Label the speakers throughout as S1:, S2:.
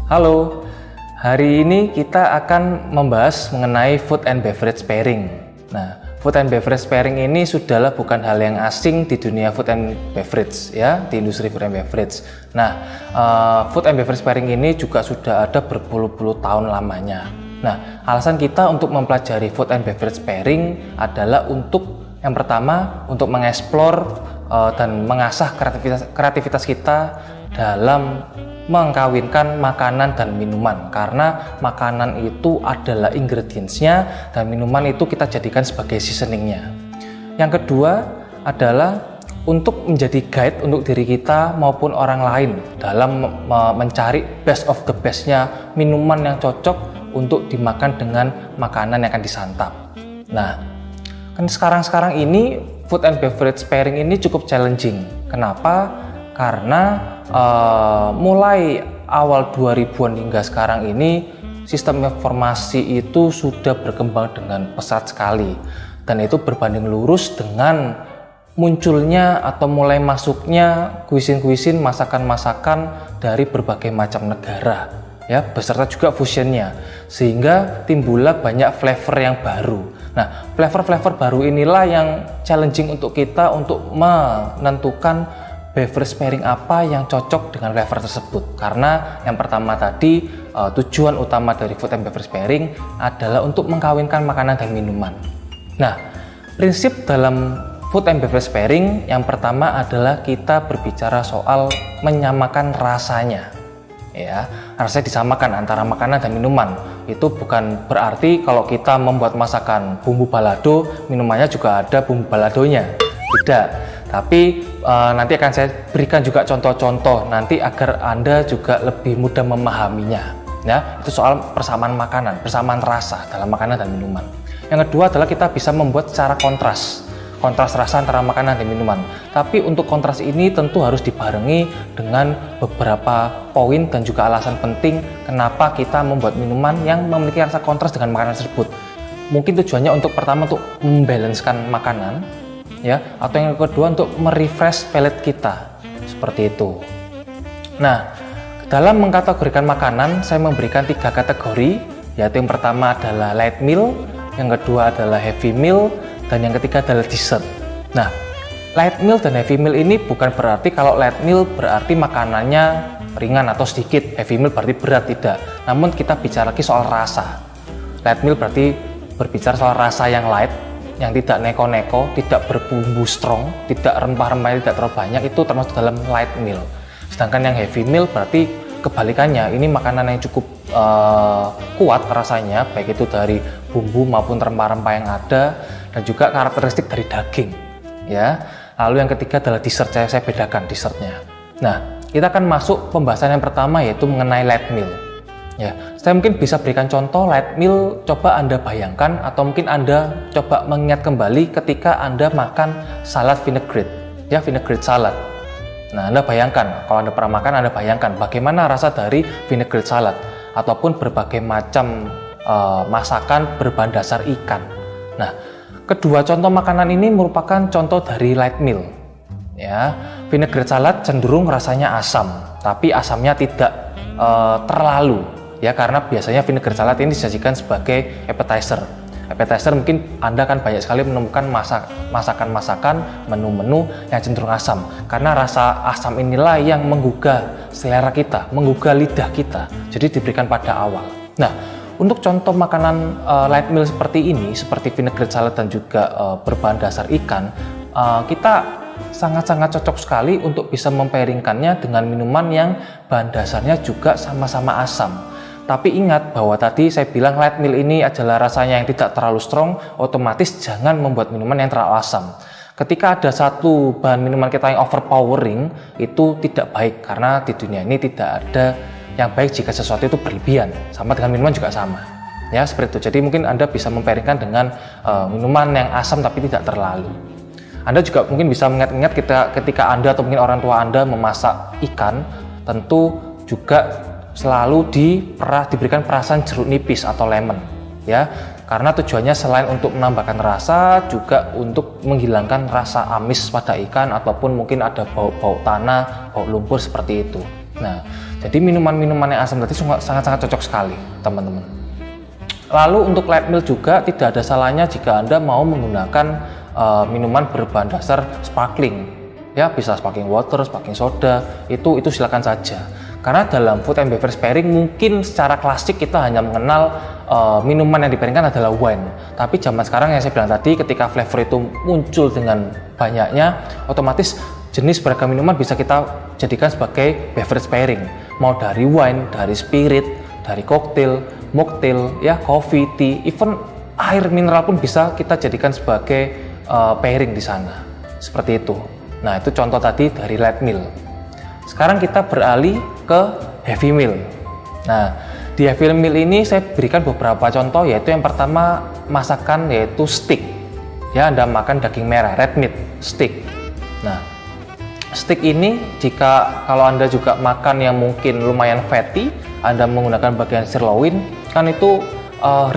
S1: Halo, hari ini kita akan membahas mengenai food and beverage pairing. Nah, food and beverage pairing ini sudahlah bukan hal yang asing di dunia food and beverage, ya, di industri food and beverage. Nah, food and beverage pairing ini juga sudah ada berpuluh-puluh tahun lamanya. Nah, alasan kita untuk mempelajari food and beverage pairing adalah untuk yang pertama untuk mengeksplor dan mengasah kreativitas kita dalam mengkawinkan makanan dan minuman, karena makanan itu adalah ingredients-nya dan minuman itu kita jadikan sebagai seasoningnya. Yang kedua adalah untuk menjadi guide untuk diri kita maupun orang lain dalam mencari best of the best-nya minuman yang cocok untuk dimakan dengan makanan yang akan disantap. Nah, kan sekarang ini food and beverage pairing ini cukup challenging. Kenapa? Karena mulai awal 2000-an hingga sekarang ini sistem informasi itu sudah berkembang dengan pesat sekali, dan itu berbanding lurus dengan munculnya atau mulai masuknya kuisin-kuisin, masakan-masakan dari berbagai macam negara, ya, beserta juga fusionnya, sehingga timbullah banyak flavor yang baru. Nah, flavor-flavor baru inilah yang challenging untuk kita untuk menentukan beverage pairing apa yang cocok dengan flavor tersebut. Karena yang pertama tadi, tujuan utama dari food and beverage pairing adalah untuk mengkawinkan makanan dan minuman. Nah, prinsip dalam food and beverage pairing yang pertama adalah kita berbicara soal menyamakan rasanya. Ya, rasanya disamakan antara makanan dan minuman. Itu bukan berarti kalau kita membuat masakan bumbu balado, minumannya juga ada bumbu baladonya. Tidak. Tapi nanti akan saya berikan juga contoh-contoh nanti agar Anda juga lebih mudah memahaminya. Ya, itu soal persamaan makanan, persamaan rasa dalam makanan dan minuman. Yang kedua adalah kita bisa membuat secara kontras rasa antara makanan dan minuman. Tapi untuk kontras ini tentu harus dibarengi dengan beberapa poin dan juga alasan penting kenapa kita membuat minuman yang memiliki rasa kontras dengan makanan tersebut. Mungkin tujuannya untuk pertama untuk membalancekan makanan, ya, atau yang kedua untuk merefresh palate kita, seperti itu. Nah, dalam mengkategorikan makanan saya memberikan 3 kategori, yaitu yang pertama adalah light meal, yang kedua adalah heavy meal, dan yang ketiga adalah dessert. Nah, light meal dan heavy meal ini bukan berarti kalau light meal berarti makanannya ringan atau sedikit, heavy meal berarti berat, tidak. Namun kita bicara lagi soal rasa. Light meal berarti berbicara soal rasa yang light, yang tidak neko-neko, tidak berbumbu strong, tidak rempah-rempahnya tidak terlalu banyak, itu termasuk dalam light meal. Sedangkan yang heavy meal berarti kebalikannya, ini makanan yang cukup kuat rasanya, baik itu dari bumbu maupun rempah-rempah yang ada, dan juga karakteristik dari daging, ya. Lalu yang ketiga adalah dessert, saya bedakan dessertnya. Nah, kita akan masuk pembahasan yang pertama, yaitu mengenai light meal. Ya, saya mungkin bisa berikan contoh light meal. Coba Anda bayangkan atau mungkin Anda coba mengingat kembali ketika Anda makan salad vinaigrette, ya, vinaigrette salad. Nah, Anda bayangkan, kalau Anda pernah makan, Anda bayangkan bagaimana rasa dari vinaigrette salad ataupun berbagai macam masakan berbahan dasar ikan. Nah, kedua contoh makanan ini merupakan contoh dari light meal. Ya, vinaigrette salad cenderung rasanya asam, tapi asamnya tidak terlalu. Ya, karena biasanya vinaigrette salad ini disajikan sebagai appetizer. Appetizer mungkin Anda kan banyak sekali menemukan masakan-masakan, menu-menu yang cenderung asam. Karena rasa asam inilah yang menggugah selera kita, menggugah lidah kita. Jadi diberikan pada awal. Nah, untuk contoh makanan light meal seperti ini, seperti vinaigrette salad dan juga berbahan dasar ikan, kita sangat-sangat cocok sekali untuk bisa mempairingkannya dengan minuman yang bahan dasarnya juga sama-sama asam. Tapi ingat bahwa tadi saya bilang light meal ini adalah rasanya yang tidak terlalu strong, otomatis jangan membuat minuman yang terlalu asam. Ketika ada satu bahan minuman kita yang overpowering, itu tidak baik, karena di dunia ini tidak ada yang baik jika sesuatu itu berlebihan. Sama dengan minuman juga sama. Ya, seperti itu. Jadi mungkin Anda bisa mempairingkan dengan minuman yang asam tapi tidak terlalu. Anda juga mungkin bisa mengingat-ingat ketika Anda atau mungkin orang tua Anda memasak ikan, tentu juga selalu diberikan perasan jeruk nipis atau lemon, ya, karena tujuannya selain untuk menambahkan rasa, juga untuk menghilangkan rasa amis pada ikan ataupun mungkin ada bau-bau tanah, bau lumpur seperti itu. Nah, Jadi minuman-minuman yang asam tadi sangat-sangat cocok sekali, teman-teman. Lalu untuk light meal juga tidak ada salahnya jika Anda mau menggunakan minuman berbahan dasar sparkling. Ya, bisa sparkling water, sparkling soda, itu silakan saja. Karena dalam food and beverage pairing mungkin secara klasik kita hanya mengenal minuman yang dipairingkan adalah wine. Tapi zaman sekarang yang saya bilang tadi, ketika flavor itu muncul dengan banyaknya, otomatis jenis beragam minuman bisa kita jadikan sebagai beverage pairing. Mau dari wine, dari spirit, dari cocktail, mocktail, ya, coffee, tea, even air mineral pun bisa kita jadikan sebagai pairing di sana. Seperti itu. Nah, itu contoh tadi dari light meal. Sekarang kita beralih ke heavy meal. Nah, di heavy meal ini saya berikan beberapa contoh, yaitu yang pertama masakan yaitu steak. Ya, Anda makan daging merah, red meat, steak. Nah, steak ini jika kalau Anda juga makan yang mungkin lumayan fatty, Anda menggunakan bagian sirloin, kan itu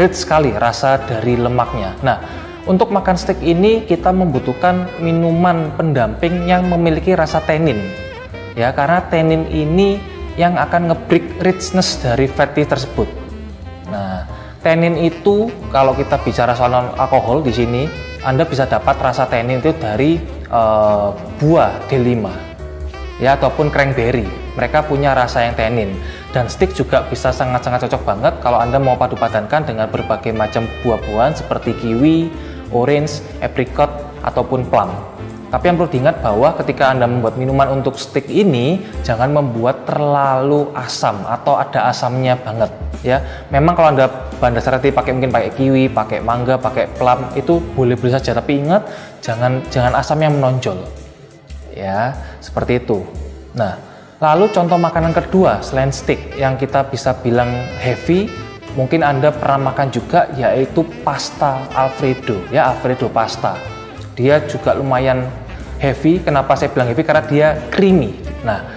S1: rich sekali rasa dari lemaknya. Nah, untuk makan steak ini kita membutuhkan minuman pendamping yang memiliki rasa tannin. Ya, karena tannin ini yang akan nge-break richness dari fatty tersebut. Nah, tannin itu kalau kita bicara soal non-alkohol di sini, Anda bisa dapat rasa tannin itu dari buah delima, ya, ataupun cranberry. Mereka punya rasa yang tannin. Dan steak juga bisa sangat-sangat cocok banget kalau Anda mau padu-padankan dengan berbagai macam buah-buahan seperti kiwi, orange, apricot, ataupun plum. Tapi yang perlu diingat bahwa ketika Anda membuat minuman untuk steak ini, jangan membuat terlalu asam atau ada asamnya banget, ya. Memang kalau Anda bahan dasar tadi mungkin pakai kiwi, pakai mangga, pakai plum, itu boleh-boleh saja, tapi ingat jangan asam yang menonjol. Ya, seperti itu. Nah, lalu contoh makanan kedua selain steak yang kita bisa bilang heavy, mungkin Anda pernah makan juga, yaitu pasta Alfredo, ya, Alfredo pasta. Dia juga lumayan heavy. Kenapa saya bilang heavy? Karena dia creamy. Nah,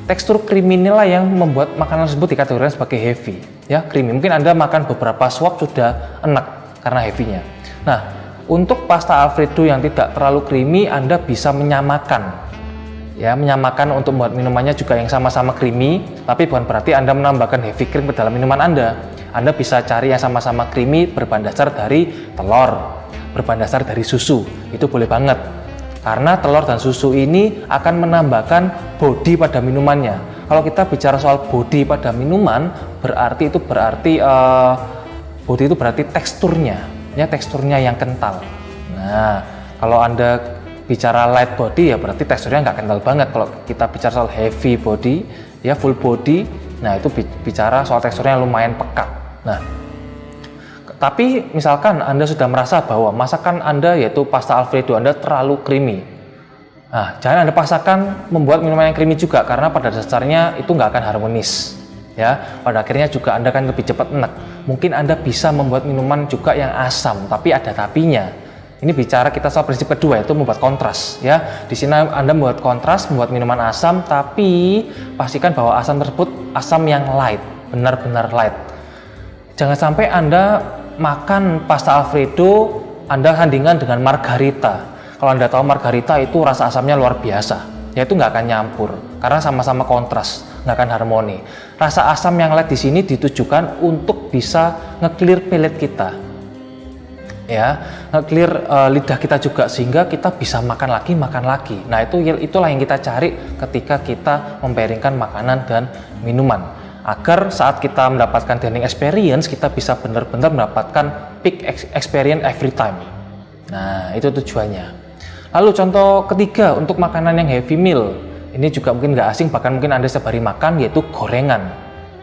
S1: tekstur creamy inilah yang membuat makanan tersebut dikategorikan sebagai heavy, ya, creamy. Mungkin Anda makan beberapa suap sudah enak karena heavy-nya. Nah, untuk pasta Alfredo yang tidak terlalu creamy, Anda bisa menyamakan, ya, menyamakan untuk membuat minumannya juga yang sama-sama creamy, tapi bukan berarti Anda menambahkan heavy cream ke dalam minuman Anda. Anda bisa cari yang sama-sama creamy berbahan dasar dari telur, berbahan dasar dari susu. Itu boleh banget. Karena telur dan susu ini akan menambahkan body pada minumannya. Kalau kita bicara soal body pada minuman, berarti body itu berarti teksturnya, ya, teksturnya yang kental. Nah, kalau Anda bicara light body, ya berarti teksturnya nggak kental banget. Kalau kita bicara soal heavy body, ya full body, nah itu bicara soal teksturnya yang lumayan pekat. Nah, tapi misalkan Anda sudah merasa bahwa masakan Anda yaitu pasta Alfredo Anda terlalu creamy. Nah, jangan Anda paksakan membuat minuman yang creamy juga, karena pada dasarnya itu nggak akan harmonis. Ya, pada akhirnya juga Anda akan lebih cepat enak. Mungkin Anda bisa membuat minuman juga yang asam, tapi ada tapinya. Ini bicara kita soal prinsip kedua, yaitu membuat kontras. Ya, di sini Anda membuat kontras, membuat minuman asam, tapi pastikan bahwa asam tersebut asam yang light, benar-benar light. Jangan sampai Anda makan pasta Alfredo, Anda sandingkan dengan margarita. Kalau Anda tahu margarita itu rasa asamnya luar biasa, yaitu nggak akan nyampur karena sama-sama kontras, nggak akan harmoni. Rasa asam yang light di sini ditujukan untuk bisa nge-clear palate kita, ya, nge-clear lidah kita juga, sehingga kita bisa makan lagi. Nah, itulah yang kita cari ketika kita mempairingkan makanan dan minuman, agar saat kita mendapatkan dining experience, kita bisa benar-benar mendapatkan peak experience every time. Nah, itu tujuannya. Lalu contoh ketiga untuk makanan yang heavy meal, ini juga mungkin nggak asing, bahkan mungkin Anda setiap hari makan, yaitu gorengan.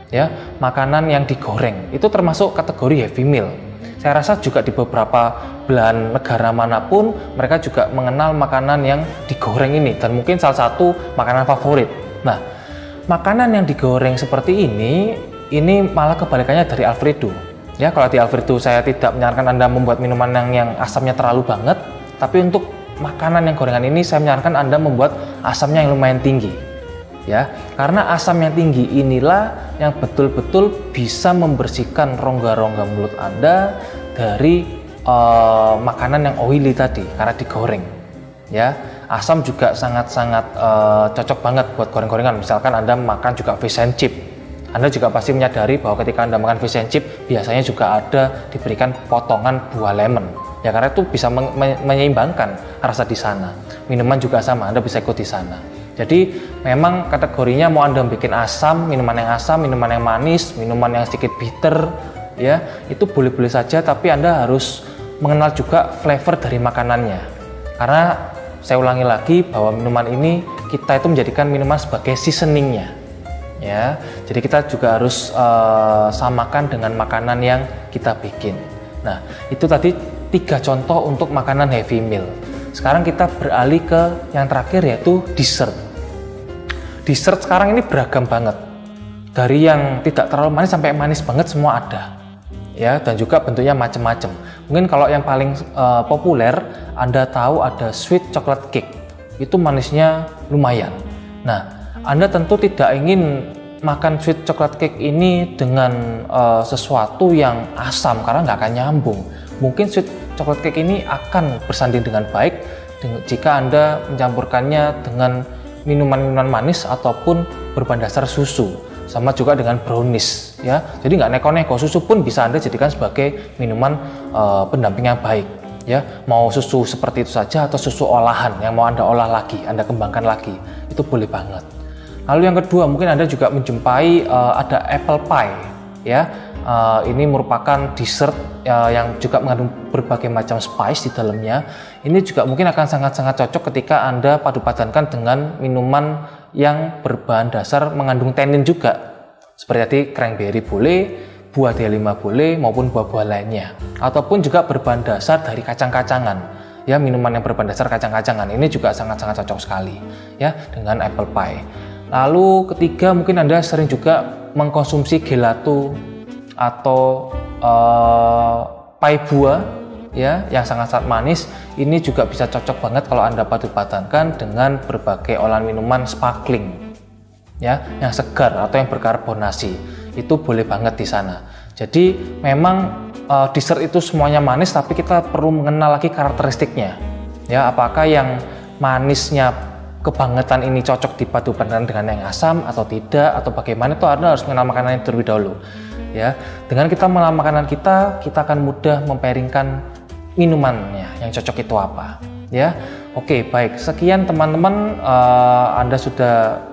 S1: Ya, makanan yang digoreng itu termasuk kategori heavy meal. Saya rasa juga di beberapa belahan negara manapun mereka juga mengenal makanan yang digoreng ini, dan mungkin salah satu makanan favorit. Nah, makanan yang digoreng seperti ini malah kebalikannya dari Alfredo. Ya, kalau di Alfredo saya tidak menyarankan Anda membuat minuman yang asamnya terlalu banget, tapi untuk makanan yang gorengan ini saya menyarankan Anda membuat asamnya yang lumayan tinggi. Ya, karena asam yang tinggi inilah yang betul-betul bisa membersihkan rongga-rongga mulut Anda dari makanan yang oily tadi karena digoreng. Ya, Asam juga sangat-sangat cocok banget buat goreng-gorengan. Misalkan Anda makan juga fish and chip, Anda juga pasti menyadari bahwa ketika Anda makan fish and chip biasanya juga ada diberikan potongan buah lemon. Ya karena itu bisa menyeimbangkan rasa di sana. Minuman juga sama, Anda bisa ikut di sana. Jadi memang kategorinya mau Anda bikin asam, minuman yang manis, minuman yang sedikit bitter, ya itu boleh-boleh saja, tapi Anda harus mengenal juga flavor dari makanannya. Karena saya ulangi lagi bahwa minuman ini kita itu menjadikan minuman sebagai seasoningnya, ya. Jadi kita juga harus samakan dengan makanan yang kita bikin. Nah itu tadi 3 contoh untuk makanan heavy meal. Sekarang kita beralih ke yang terakhir yaitu dessert. Dessert sekarang ini beragam banget. Dari yang tidak terlalu manis sampai manis banget semua ada. Ya, dan juga bentuknya macam-macam. Mungkin kalau yang paling populer Anda tahu ada sweet chocolate cake. Itu manisnya lumayan. Nah, Anda tentu tidak ingin makan sweet chocolate cake ini dengan sesuatu yang asam karena nggak akan nyambung. Mungkin sweet chocolate cake ini akan bersanding dengan baik jika Anda mencampurkannya dengan minuman-minuman manis ataupun berbahan dasar susu, sama juga dengan brownies, ya. Jadi nggak neko-neko, susu pun bisa Anda jadikan sebagai minuman pendamping yang baik, ya. Mau susu seperti itu saja atau susu olahan yang mau Anda olah lagi, Anda kembangkan lagi, itu boleh banget. Lalu yang kedua, mungkin Anda juga menjumpai ada apple pie, ya. Ini merupakan dessert yang juga mengandung berbagai macam spice di dalamnya. Ini juga mungkin akan sangat-sangat cocok ketika Anda padu-padankan dengan minuman yang berbahan dasar mengandung tannin juga. Seperti tadi cranberry boleh, buah delima boleh, maupun buah-buah lainnya. Ataupun juga berbahan dasar dari kacang-kacangan. Ya, minuman yang berbahan dasar kacang-kacangan ini juga sangat-sangat cocok sekali ya dengan apple pie. Lalu ketiga, mungkin Anda sering juga mengkonsumsi gelato atau pai buah ya yang sangat-sangat manis. Ini juga bisa cocok banget kalau Anda padu-padankan dengan berbagai olahan minuman sparkling ya, yang segar atau yang berkarbonasi. Itu boleh banget di sana. Jadi memang dessert itu semuanya manis, tapi kita perlu mengenal lagi karakteristiknya. Ya, apakah yang manisnya kebangetan ini cocok dipadu-padankan dengan yang asam atau tidak, atau bagaimana, itu Anda harus mengenal makanan terlebih dahulu. Ya, dengan kita mengenal makanan kita akan mudah memperingkan minumannya yang cocok itu apa. Ya, oke, baik. Sekian teman-teman, Anda sudah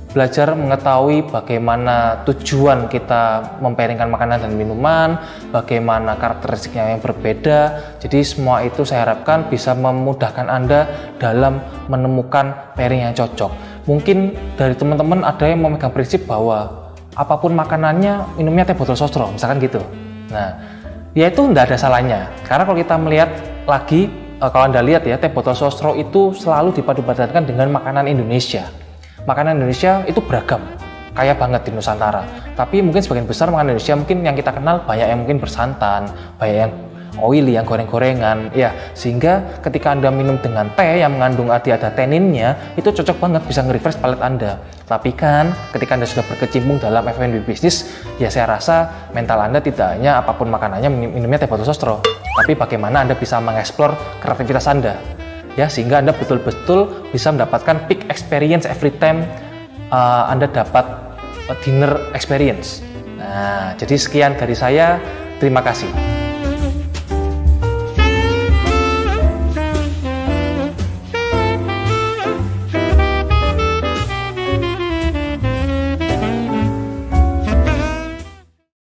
S1: belajar mengetahui bagaimana tujuan kita memperingkan makanan dan minuman, bagaimana karakteristiknya yang berbeda. Jadi semua itu saya harapkan bisa memudahkan Anda dalam menemukan pairing yang cocok. Mungkin dari teman-teman ada yang memegang prinsip bahwa apapun makanannya, minumnya teh botol sostro, misalkan gitu. Nah, ya itu tidak ada salahnya. Karena kalau kita melihat lagi, kalau Anda lihat ya, teh botol sostro itu selalu dipadu-padankan dengan makanan Indonesia. Makanan Indonesia itu beragam, kaya banget di Nusantara. Tapi mungkin sebagian besar makanan Indonesia mungkin yang kita kenal banyak yang mungkin bersantan, banyak yang oily, yang goreng-gorengan, ya. Sehingga ketika Anda minum dengan teh yang mengandung ada tanninnya, itu cocok banget, bisa nge-refresh palet Anda. Tapi kan ketika Anda sudah berkecimpung dalam F&B bisnis, ya saya rasa mental Anda tidak hanya apapun makanannya minumnya teh botol sostro, tapi bagaimana Anda bisa mengeksplor kreativitas Anda. Ya, sehingga Anda betul-betul bisa mendapatkan peak experience every time Anda dapat dinner experience. Nah, jadi sekian dari saya. Terima kasih.